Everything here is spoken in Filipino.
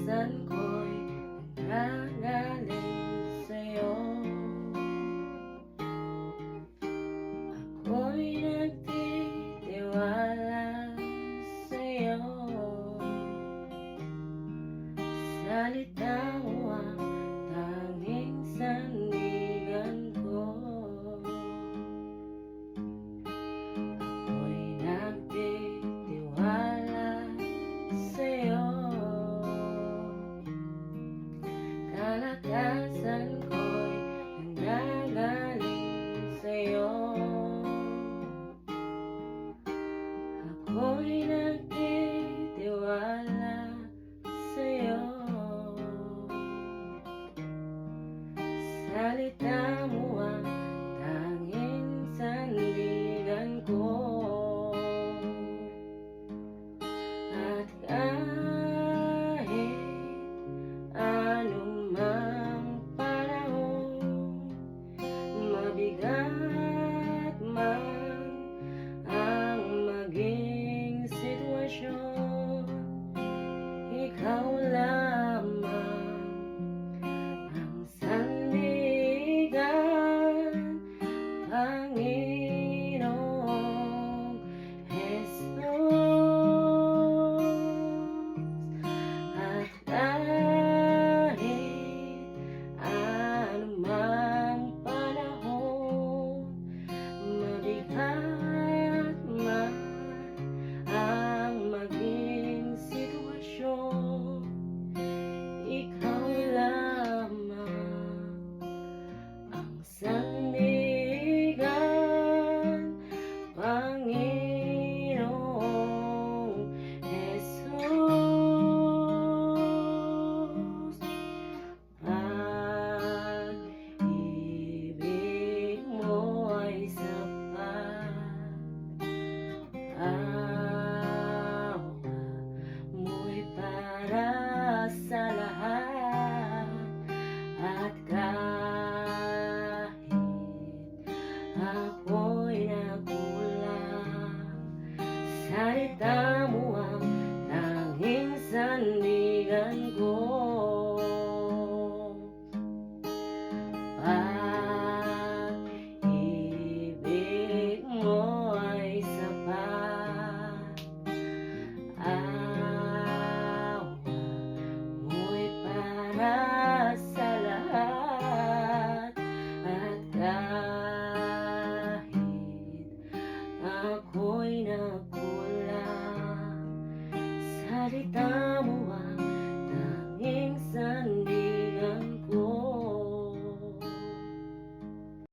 Kalakasan ko'y nanggagaling sa'yo. Ako'y nagtitiwala sa'yo. Salita mo ang tanging sandigan ko. Ako'y nagtitiwala sa'yo. Kalakasan ko'y nanggagaling sa'yo. Ako'y nagtitiwala sa'yo. Salita mo ang tanging sandigan ko. At kahit anumang panahon, mabigat man ang maging sitwasyon, ikaw lamang ang sandigan, Panginoong Jesus. At kahit anumang panahon, mabigat man ang maging sitwasyon, ikaw lamang ang sandigan, Panginoong Jesus. Pag-ibig mo ay sapat, awa mo'y para sa lahat. At kahit ako'y nakulang, salita mo ang tanging sandigan ko. Pag-ibig mo ay sapat, awa mo'y para sa lahat. At kahit ako'y nakulang, salita mo